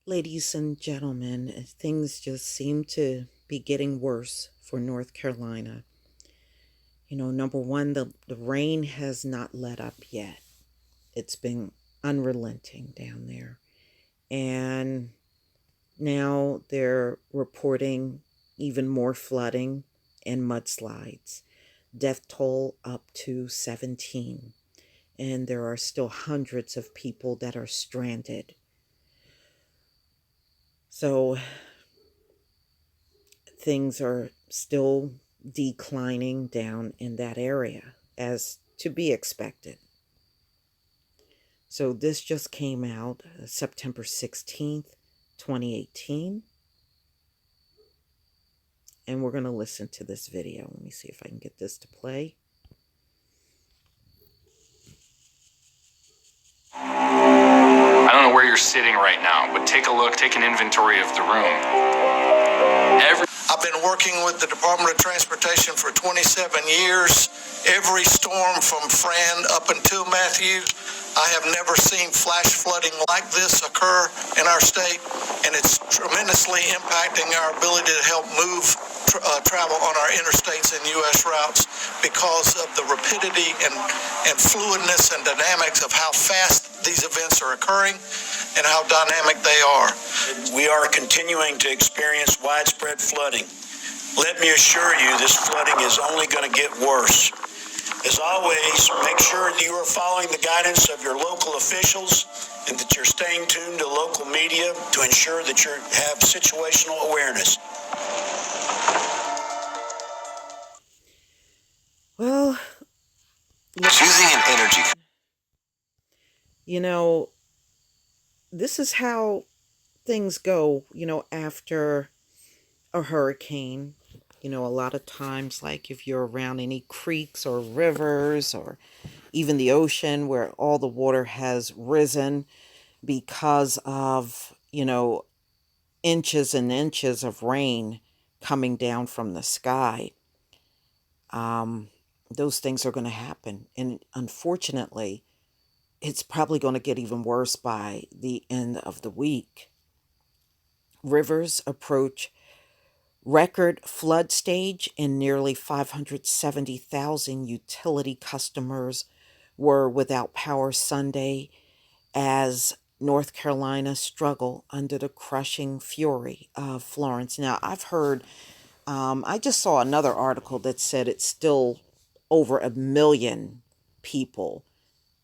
Ladies and gentlemen, things just seem to be getting worse for North Carolina. Number one, the rain has not let up yet. It's been unrelenting down there. And now they're reporting even more flooding and mudslides. Death toll up to 17. And there are still hundreds of people that are stranded. So things are still declining down in that area, as to be expected. So this just came out September 16th, 2018. And we're going to listen to this video. Let me see if I can get this to play. I don't know where you're sitting right now, but take a look, take an inventory of the room. I've been working with the Department of Transportation for 27 years. Every storm from Fran up until Matthew, I have never seen flash flooding like this occur in our state, and it's tremendously impacting our ability to help move travel on our interstates and U.S. routes because of the rapidity and fluidness and dynamics of how fast these events are occurring and how dynamic they are. We are continuing to experience widespread flooding. Let me assure you, this flooding is only going to get worse. As always, make sure that you are following the guidance of your local officials and that you're staying tuned to local media to ensure that you have situational awareness. Well, Choosing an energy. This is how things go, after a hurricane. A lot of times, like if you're around any creeks or rivers or even the ocean where all the water has risen because of, inches and inches of rain coming down from the sky, those things are going to happen. And unfortunately, it's probably going to get even worse by the end of the week. Rivers approach record flood stage, and nearly 570,000 utility customers were without power Sunday as North Carolina struggle under the crushing fury of Florence. Now, I've heard, I just saw another article that said it's still over 1 million people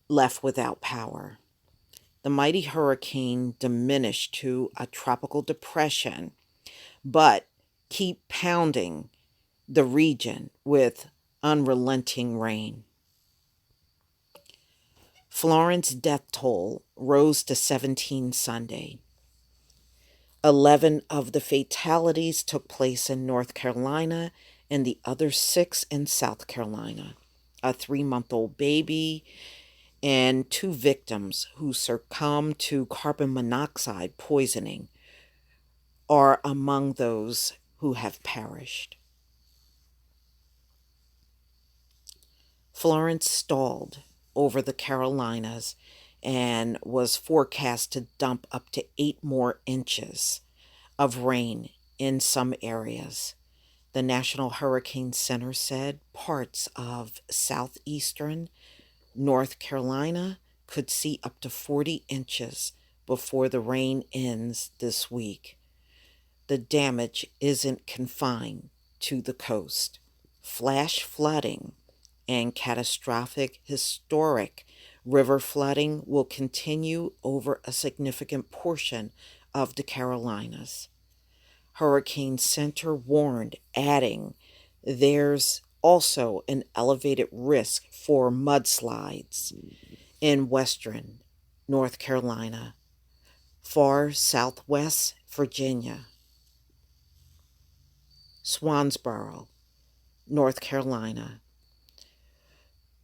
left without power. The mighty hurricane diminished to a tropical depression, but keep pounding the region with unrelenting rain. Florence death toll rose to 17 Sunday. 11 of the fatalities took place in North Carolina and the other 6 in South Carolina. A 3-month-old baby and 2 victims who succumbed to carbon monoxide poisoning are among those who have perished. Florence stalled over the Carolinas and was forecast to dump up to 8 more inches of rain in some areas. The National Hurricane Center said parts of southeastern North Carolina could see up to 40 inches before the rain ends this week. The damage isn't confined to the coast. Flash flooding and catastrophic historic river flooding will continue over a significant portion of the Carolinas. Hurricane Center warned, adding, there's also an elevated risk for mudslides in western North Carolina, far southwest Virginia, Swansboro, North Carolina,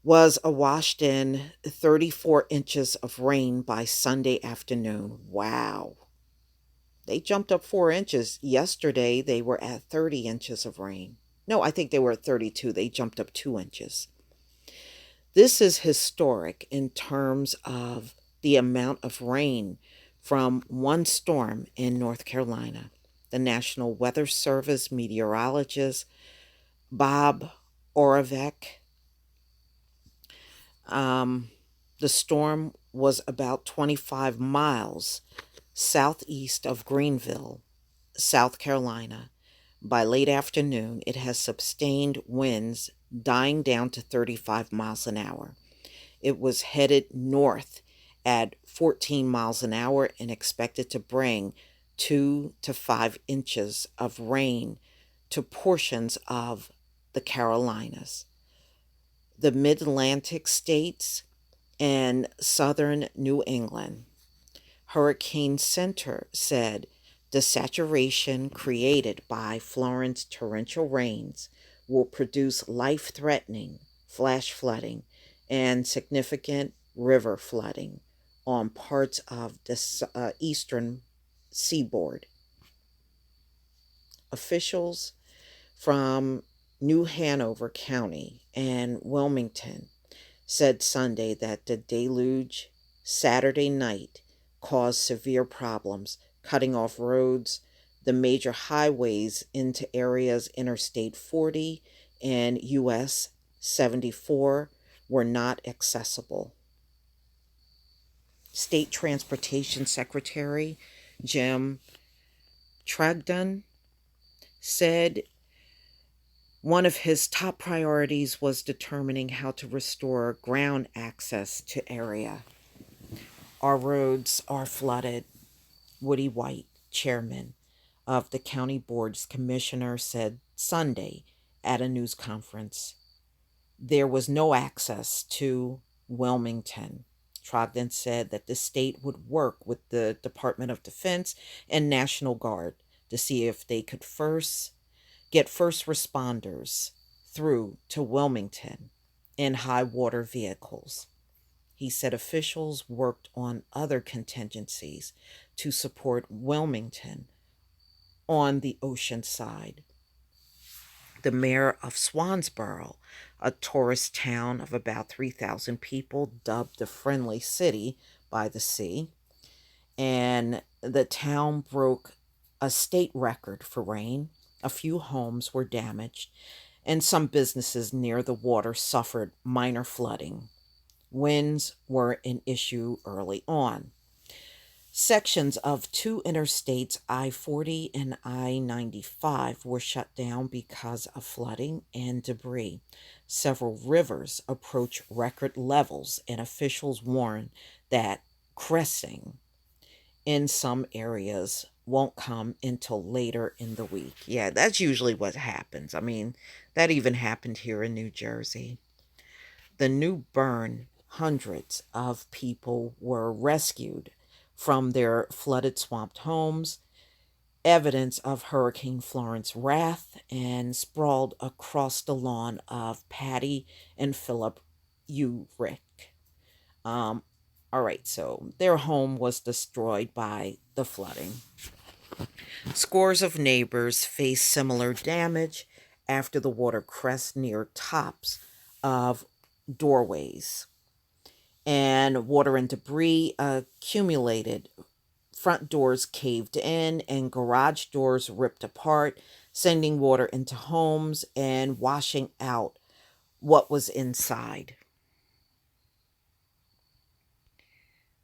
was awash in 34 inches of rain by Sunday afternoon. Wow. They jumped up 4 inches. Yesterday, they were at 30 inches of rain. No, I think they were at 32. They jumped up 2 inches. This is historic in terms of the amount of rain from one storm in North Carolina. The National Weather Service meteorologist Bob Oravec. Um, the storm was about 25 miles southeast of Greenville, South Carolina. By late afternoon, it has sustained winds dying down to 35 miles an hour. It was headed north at 14 miles an hour and expected to bring 2 to 5 inches of rain to portions of the Carolinas, the mid Atlantic states, and southern New England. Hurricane Center said the saturation created by Florence torrential rains will produce life threatening flash flooding and significant river flooding on parts of the eastern seaboard. Officials from New Hanover County and Wilmington said Sunday that the deluge Saturday night caused severe problems, cutting off roads. The major highways into areas Interstate 40 and US 74 were not accessible. State Transportation Secretary Jim Tragdon said one of his top priorities was determining how to restore ground access to area. Our roads are flooded, Woody White, chairman of the county board's commissioner, said Sunday at a news conference. There was no access to Wilmington. Trogdon said that the state would work with the Department of Defense and National Guard to see if they could get first responders through to Wilmington in high water vehicles. He said officials worked on other contingencies to support Wilmington on the ocean side. The mayor of Swansboro, a tourist town of about 3,000 people, dubbed the friendly city by the sea, and the town broke a state record for rain. A few homes were damaged, and some businesses near the water suffered minor flooding. Winds were an issue early on. Sections of two interstates, I-40 and I-95, were shut down because of flooding and debris. Several rivers approach record levels, and officials warn that cresting in some areas won't come until later in the week. Yeah, that's usually what happens. I mean, that even happened here in New Jersey. The new burn, hundreds of people were rescued from their flooded, swamped homes, evidence of Hurricane Florence wrath, and sprawled across the lawn of Patty and Philip Urick. All right, so their home was destroyed by the flooding. Scores of neighbors faced similar damage after the water crest near tops of doorways, and water and debris accumulated. Front doors caved in and garage doors ripped apart, sending water into homes and washing out what was inside.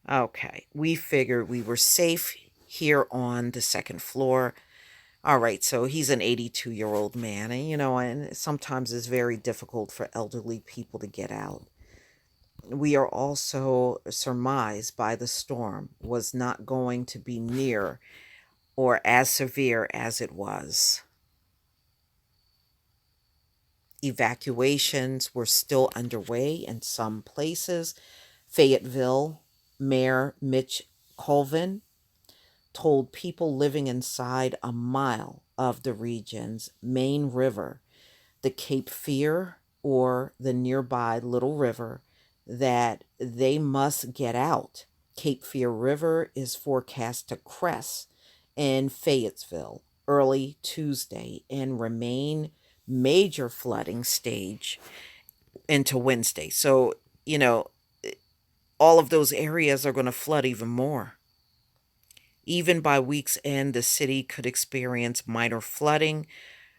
Okay, we figured we were safe here on the second floor. All right, so he's an 82-year-old man, and sometimes it's very difficult for elderly people to get out. We are also surmised by the storm was not going to be near or as severe as it was. Evacuations were still underway in some places. Fayetteville Mayor Mitch Colvin told people living inside a mile of the region's main river, the Cape Fear or the nearby Little River, that they must get out. Cape Fear River is forecast to crest in Fayetteville early Tuesday and remain major flooding stage into Wednesday. So, all of those areas are going to flood even more. Even by week's end, the city could experience minor flooding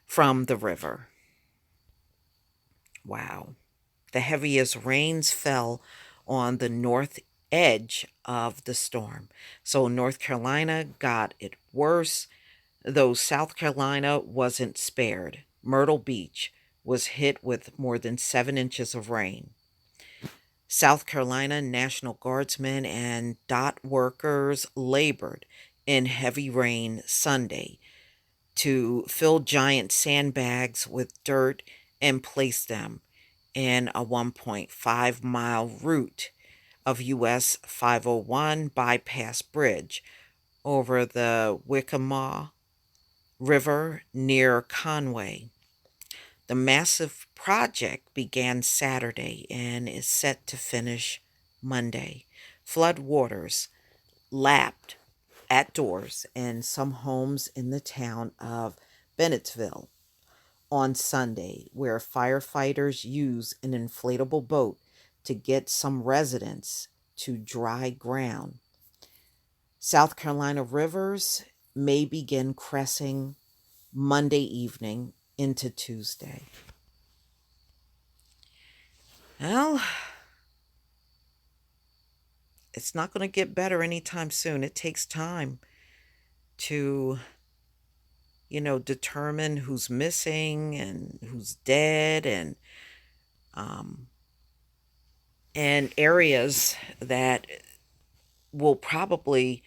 from the river. Wow. The heaviest rains fell on the north edge of the storm. So North Carolina got it worse, though South Carolina wasn't spared. Myrtle Beach was hit with more than 7 inches of rain. South Carolina National Guardsmen and dot workers labored in heavy rain Sunday to fill giant sandbags with dirt and place them in a 1.5-mile route of US 501 bypass bridge over the Wichita River near Conway. The massive project began Saturday and is set to finish Monday. Flood waters lapped at doors in some homes in the town of Bennettsville on Sunday, where firefighters used an inflatable boat to get some residents to dry ground. South Carolina rivers may begin cressing Monday evening into Tuesday. Well, it's not going to get better anytime soon. It takes time to, determine who's missing and who's dead, um, and areas that will probably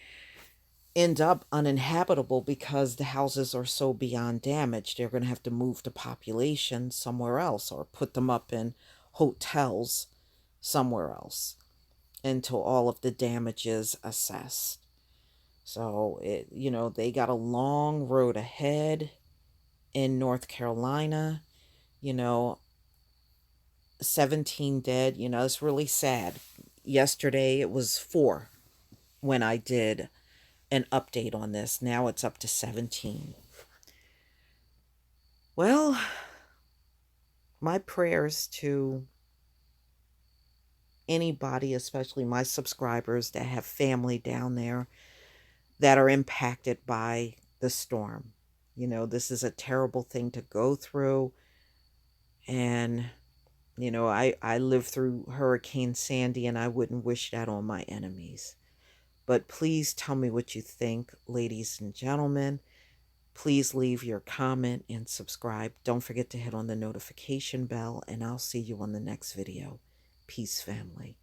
end up uninhabitable because the houses are so beyond damage. They're going to have to move the population somewhere else or put them up in hotels somewhere else until all of the damage is assessed. So, they got a long road ahead in North Carolina. You know, 17 dead. It's really sad. Yesterday it was 4 when I did an update on this. Now it's up to 17. Well, my prayers to anybody, especially my subscribers that have family down there that are impacted by the storm. This is a terrible thing to go through. And, I lived through Hurricane Sandy, and I wouldn't wish that on my enemies. But please tell me what you think, ladies and gentlemen. Please leave your comment and subscribe. Don't forget to hit on the notification bell, and I'll see you on the next video. Peace, family.